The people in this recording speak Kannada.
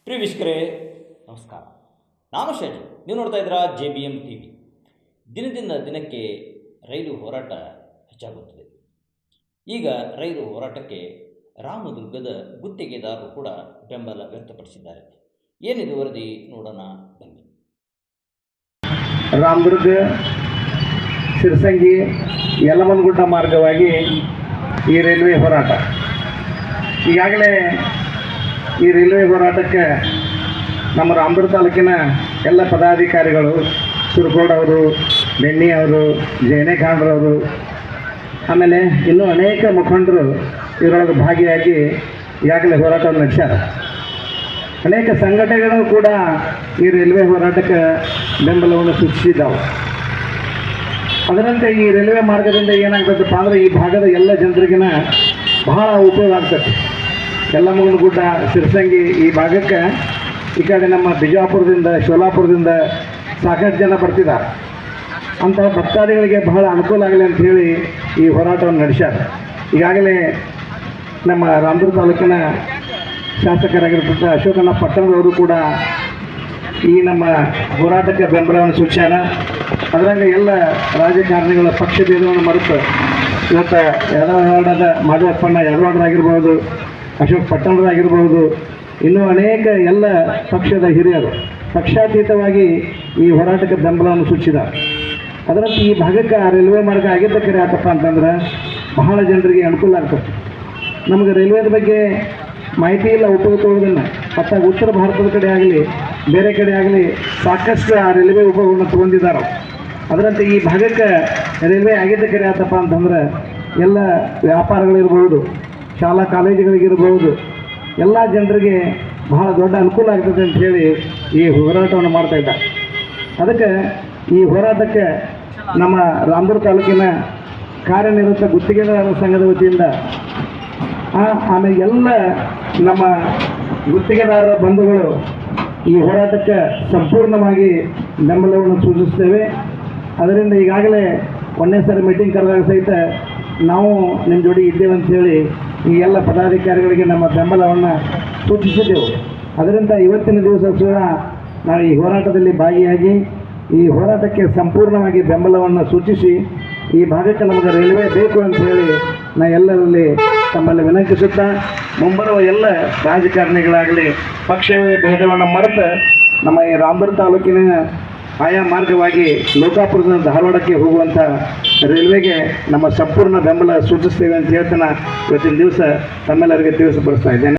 ಪ್ರಿಯ ವೀಕ್ಷಕರೇ ನಮಸ್ಕಾರ. ನಾನು ಶೇಜು, ನೀವು ನೋಡ್ತಾ ಇದ್ದೀರಾ JBM TV. ದಿನದಿಂದ ದಿನಕ್ಕೆ ರೈಲು ಹೋರಾಟ ಹೆಚ್ಚಾಗುತ್ತದೆ. ಈಗ ರೈಲು ಹೋರಾಟಕ್ಕೆ ರಾಮದುರ್ಗದ ಗುತ್ತಿಗೆದಾರರು ಕೂಡ ಬೆಂಬಲ ವ್ಯಕ್ತಪಡಿಸಿದ್ದಾರೆ. ಏನಿದು ವರದಿ ನೋಡೋಣ ಬನ್ನಿ. ರಾಮದುರ್ಗ ಸಿರಸಂಗಿ ಯಲಮನಗುಡ್ಡ ಮಾರ್ಗವಾಗಿ ಈ ರೈಲ್ವೆ ಹೋರಾಟ ಈಗಾಗಲೇ ಈ ರೈಲ್ವೆ ಹೋರಾಟಕ್ಕೆ ನಮ್ಮ ರಾಮದುರ್ಗ ತಾಲೂಕಿನ ಎಲ್ಲ ಪದಾಧಿಕಾರಿಗಳು ಸುರಕೋಡ್ ಅವರು, ಬೆಣ್ಣಿ ಅವರು, ಜಯನೇಖಾಂಡ್ರವರು, ಆಮೇಲೆ ಇನ್ನೂ ಅನೇಕ ಮುಖಂಡರು ಇದರೊಳಗೆ ಭಾಗಿಯಾಗಿ ಈಗಾಗಲೇ ಹೋರಾಟವನ್ನು ನಡೆಸ್ಯಾರ. ಅನೇಕ ಸಂಘಟನೆಗಳು ಕೂಡ ಈ ರೈಲ್ವೆ ಹೋರಾಟಕ್ಕೆ ಬೆಂಬಲವನ್ನು ಸೂಚಿಸಿದ್ದಾವೆ. ಅದರಂತೆ ಈ ರೈಲ್ವೆ ಮಾರ್ಗದಿಂದ ಏನಾಗ್ತದಪ್ಪ ಅಂದರೆ ಈ ಭಾಗದ ಎಲ್ಲ ಜನರಿಗಿನ ಬಹಳ ಉಪಯೋಗ ಆಗ್ತದೆ. ಯಲಮನಗುಡ್ಡ, ಸಿರಸಂಗಿ ಈ ಭಾಗಕ್ಕೆ ಈ ಕಡೆ ನಮ್ಮ ಬಿಜಾಪುರದಿಂದ, ಶೋಲಾಪುರದಿಂದ ಸಾಕಷ್ಟು ಜನ ಬರ್ತಿದ್ದಾರೆ. ಅಂತಹ ಭಕ್ತಾದಿಗಳಿಗೆ ಬಹಳ ಅನುಕೂಲ ಆಗಲಿ ಅಂಥೇಳಿ ಈ ಹೋರಾಟವನ್ನು ನಡೆಸ್ಯಾರ. ಈಗಾಗಲೇ ನಮ್ಮ ರಾಮದುರ್ಗ ತಾಲೂಕಿನ ಶಾಸಕರಾಗಿರ್ತಕ್ಕಂಥ ಅಶೋಕಣ್ಣ ಪಟ್ಟಣದವರು ಕೂಡ ಈ ನಮ್ಮ ಹೋರಾಟಕ್ಕೆ ಬೆಂಬಲವನ್ನು ಸೂಚಿಸ್ಯಾರ. ಅದರಂಗೆ ಎಲ್ಲ ರಾಜಕಾರಣಿಗಳ ಪಕ್ಷ ಭೇದವನ್ನು ಮರೆತು ಇವತ್ತು ಯರವಾಡದ ಮಾದೇವಪ್ಪಣ್ಣ ಯರವಾಡರಾಗಿರ್ಬೋದು, ಅಶೋಕ್ ಪಟ್ಟಣರಾಗಿರ್ಬೋದು, ಇನ್ನೂ ಅನೇಕ ಎಲ್ಲ ಪಕ್ಷದ ಹಿರಿಯರು ಪಕ್ಷಾತೀತವಾಗಿ ಈ ಹೋರಾಟಕ್ಕೆ ಬೆಂಬಲವನ್ನು ಸೂಚಿಸಿದ್ದಾರೆ. ಅದರಂತೆ ಈ ಭಾಗಕ್ಕೆ ರೈಲ್ವೆ ಮಾರ್ಗ ಆಗಿದ್ದಕ್ಕೆ ಯಾಕಪ್ಪ ಅಂತಂದ್ರೆ ಬಹಳ ಜನರಿಗೆ ಅನುಕೂಲ ಆಗ್ತದೆ. ನಮಗೆ ರೈಲ್ವೇದ ಬಗ್ಗೆ ಮಾಹಿತಿ ಇಲ್ಲ, ಉಪಯೋಗಿಸೋದಿಲ್ಲ. ಮತ್ತು ಉತ್ತರ ಭಾರತದ ಕಡೆ ಆಗಲಿ ಬೇರೆ ಕಡೆ ಆಗಲಿ ಸಾಕಷ್ಟು ಆ ರೈಲ್ವೆ ಉಪಯೋಗವನ್ನು ತೊಗೊಂಡಿದ್ದಾರೆ. ಅದರಂತೆ ಈ ಭಾಗಕ್ಕೆ ರೈಲ್ವೆ ಆಗಿದ್ದಕ್ಕೆ ಯಾಕಪ್ಪ ಅಂತಂದ್ರೆ ಎಲ್ಲ ವ್ಯಾಪಾರಗಳಿರ್ಬೋದು, ಶಾಲಾ ಕಾಲೇಜುಗಳಿಗಿರ್ಬೋದು, ಎಲ್ಲ ಜನರಿಗೆ ಬಹಳ ದೊಡ್ಡ ಅನುಕೂಲ ಆಗ್ತದೆ ಅಂಥೇಳಿ ಈ ಹೋರಾಟವನ್ನು ಮಾಡ್ತಾಯಿದ್ದಾರೆ. ಅದಕ್ಕೆ ಈ ಹೋರಾಟಕ್ಕೆ ನಮ್ಮ ರಾಮದುರ್ಗ ತಾಲೂಕಿನ ಕಾರ್ಯನಿರತ ಗುತ್ತಿಗೆದಾರರ ಸಂಘದ ವತಿಯಿಂದ ಆಮೇಲೆ ಎಲ್ಲ ನಮ್ಮ ಗುತ್ತಿಗೆದಾರರ ಬಂಧುಗಳು ಈ ಹೋರಾಟಕ್ಕೆ ಸಂಪೂರ್ಣವಾಗಿ ಬೆಂಬಲವನ್ನು ಸೂಚಿಸ್ತೇವೆ. ಅದರಿಂದ ಈಗಾಗಲೇ ಒಂದೇ ಸಾರಿ ಮೀಟಿಂಗ್ ಕರೆದಾಗ ಸಹಿತ ನಾವು ನಿಮ್ಮ ಜೋಡಿ ಇದ್ದೇವೆ ಅಂಥೇಳಿ ಈ ಎಲ್ಲ ಪದಾಧಿಕಾರಿಗಳಿಗೆ ನಮ್ಮ ಬೆಂಬಲವನ್ನು ಸೂಚಿಸಿದ್ದೆವು. ಅದರಿಂದ ಇವತ್ತಿನ ದಿವಸ ಸಹ ನಾವು ಈ ಹೋರಾಟದಲ್ಲಿ ಭಾಗಿಯಾಗಿ ಈ ಹೋರಾಟಕ್ಕೆ ಸಂಪೂರ್ಣವಾಗಿ ಬೆಂಬಲವನ್ನು ಸೂಚಿಸಿ ಈ ಭಾಗಕ್ಕೆ ನಮಗೆ ರೈಲ್ವೆ ಬೇಕು ಅಂಥೇಳಿ ನಾ ಎಲ್ಲರಲ್ಲಿ ತಮ್ಮಲ್ಲಿ ವಿನಂತಿಸುತ್ತಾ ಮುಂಬರುವ ಎಲ್ಲ ರಾಜಕಾರಣಿಗಳಾಗಲಿ ಪಕ್ಷ ಭೇದವನ್ನು ಮರೆತು ನಮ್ಮ ಈ ರಾಮದುರ್ಗ ತಾಲೂಕಿನ ಆಯಾ ಮಾರ್ಗವಾಗಿ ಲೋಕಾಪುರದಿಂದ ಧಾರವಾಡಕ್ಕೆ ಹೋಗುವಂಥ ರೈಲ್ವೆಗೆ ನಮ್ಮ ಸಂಪೂರ್ಣ ಬೆಂಬಲ ಸೂಚಿಸ್ತೇವೆ ಅಂತ ಹೇಳ್ತಾನೆ ಇವತ್ತಿನ ದಿವಸ ತಮ್ಮೆಲ್ಲರಿಗೆ ತಿಳಿಸಪಡಿಸ್ತಾ ಇದ್ದೇನೆ.